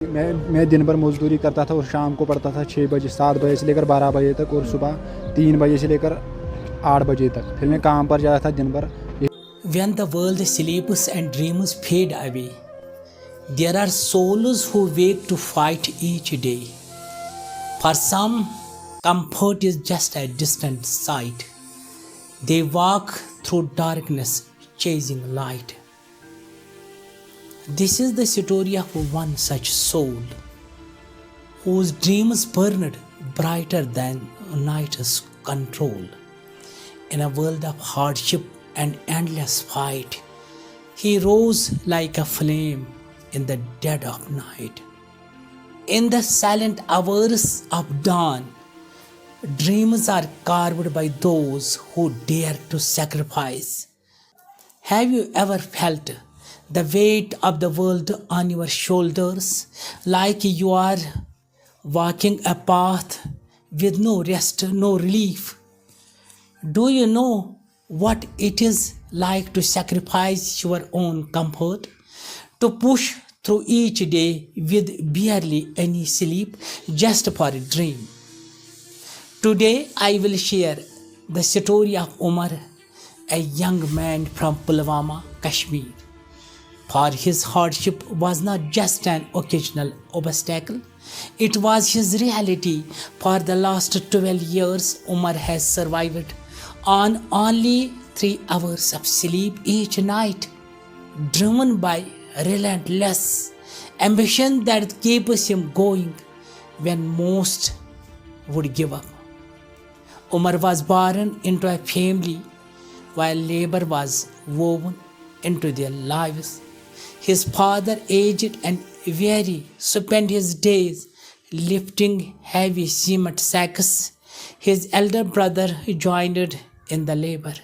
मैं दिन भर मजदूरी करता था और शाम को पढ़ता था 6 बजे 7 बजे से लेकर 12 बजे तक और सुबह 3 बजे से लेकर 8 बजे तक। फिर मैं काम पर जाता था दिन भर। When the world sleeps and dreams fade away, there are souls who wake to fight each day. For some, comfort is just a distant sight. They walk through darkness, chasing light. This is the story of one such soul, whose dreams burned brighter than night's control. In a world of hardship and endless fight, he rose like a flame in the dead of night. In the silent hours of dawn, dreams are carved by those who dare to sacrifice. Have you ever felt the weight of the world on your shoulders, like you are walking a path with no rest, no relief? Do you know what it is like to sacrifice your own comfort, to push through each day with barely any sleep just for a dream? Today I will share the story of Umer, a young man from Pulwama, Kashmir. For his hardship was not just an occasional obstacle, it was his reality. For the last 12 years, Umar has survived on only 3 hours of sleep each night, driven by relentless ambition that keeps him going when most would give up. Umar was born into a family while labor was woven into their lives. His father, aged and weary, spent his days lifting heavy cement sacks. His elder brother joined in the labor,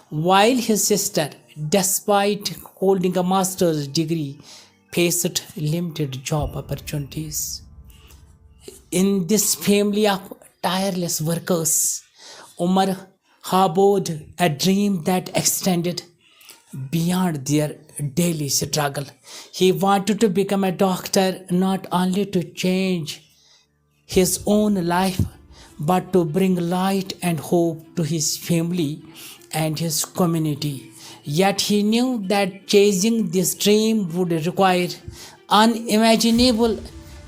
while his sister, despite holding a master's degree, faced limited job opportunities. In this family of tireless workers, Umar harbored a dream that extended beyond their daily struggle. He wanted to become a doctor, not only to change his own life, but to bring light and hope to his family and his community. Yet he knew that chasing this dream would require unimaginable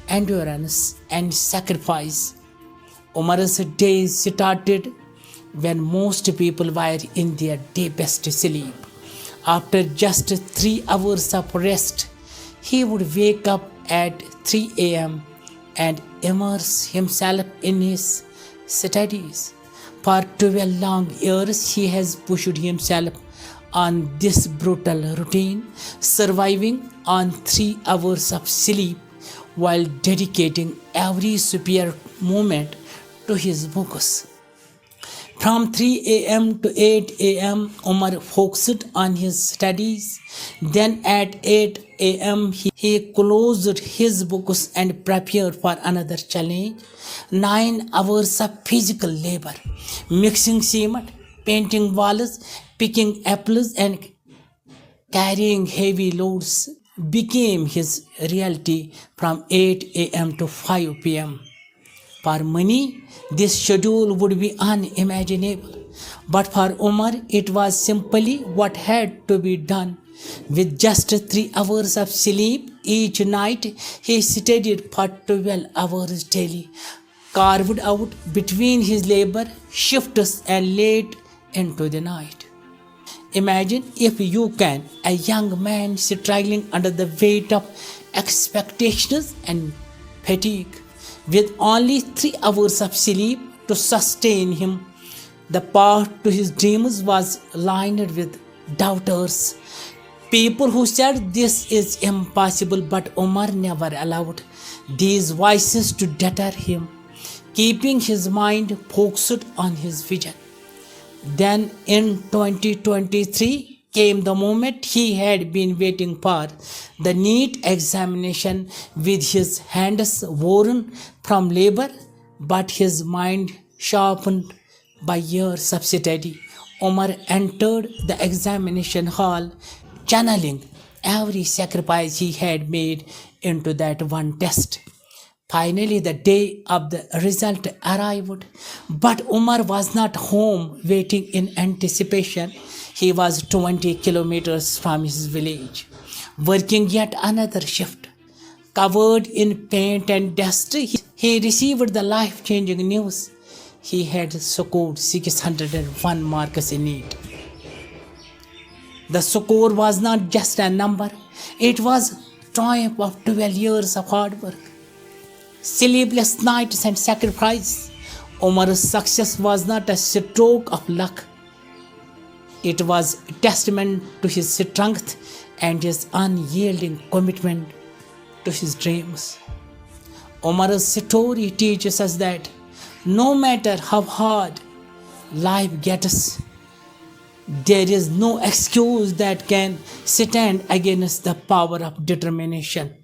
endurance and sacrifice. Umar's days started when most people were in their deepest sleep. After just 3 hours of rest, he would wake up at 3 a.m. and immerse himself in his studies. For 12 long years, he has pushed himself on this brutal routine, surviving on 3 hours of sleep while dedicating every spare moment to his books. From 3 a.m. to 8 a.m., Umar focused on his studies. Then at 8 a.m., he closed his books and prepared for another challenge. 9 hours of physical labor, mixing cement, painting walls, picking apples, and carrying heavy loads became his reality from 8 a.m. to 5 p.m. For many, this schedule would be unimaginable, but for Umar, it was simply what had to be done. With just 3 hours of sleep each night, he studied for 12 hours daily, carved out between his labor shifts and late into the night. Imagine, if you can, a young man struggling under the weight of expectations and fatigue, with only 3 hours of sleep to sustain him. The path to his dreams was lined with doubters, people who said this is impossible, but Umar never allowed these voices to deter him, keeping his mind focused on his vision. Then in 2023 came the moment he had been waiting for, the NEET examination. With his hands worn from labor, but his mind sharpened by years of study, Umar entered the examination hall, channeling every sacrifice he had made into that one test. Finally, the day of the result arrived, but Umar was not home waiting in anticipation. He was 20 kilometers from his village, working yet another shift. Covered in paint and dust, he received the life changing news. He had scored 601 marks in it. The score was not just a number, it was triumph of 12 years of hard work, sleepless nights and sacrifice. Umar's success was not a stroke of luck. It was a testament to his strength and his unyielding commitment to his dreams. Umar's story teaches us that no matter how hard life gets, there is no excuse that can stand against the power of determination.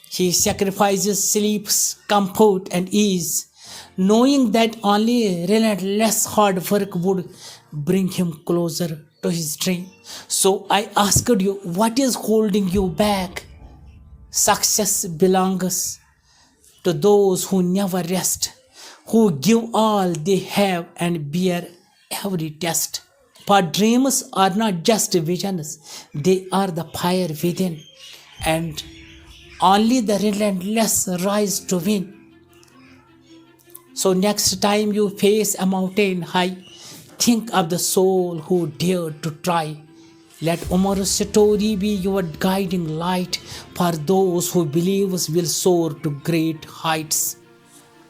He sacrifices sleeps, comfort, and ease, knowing that only relentless hard work would bring him closer to his dream. So I asked you, what is holding you back? Success belongs to those who never rest, who give all they have and bear every test. For dreams are not just visions, they are the fire within, and only the relentless rise to win. So next time you face a mountain high, think of the soul who dared to try. Let Umar's story be your guiding light for those who believe will soar to great heights.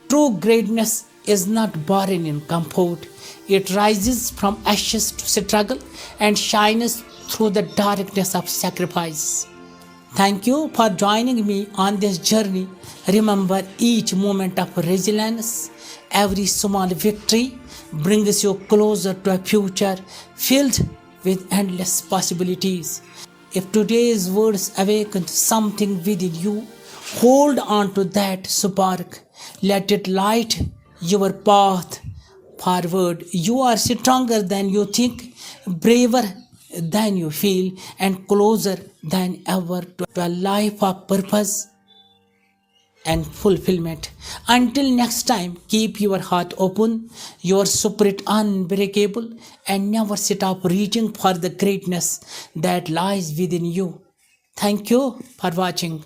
True greatness is not born in comfort. It rises from ashes to struggle and shines through the darkness of sacrifice. Thank you for joining me on this journey. Remember, each moment of resilience, every small victory brings you closer to a future filled with endless possibilities. If today's words awakened something within you, hold on to that spark. Let it light your path forward. You are stronger than you think, braver than you feel, and closer than ever to a life of purpose and fulfillment. Until next time, keep your heart open, your spirit unbreakable, and never stop reaching for the greatness that lies within you. Thank you for watching.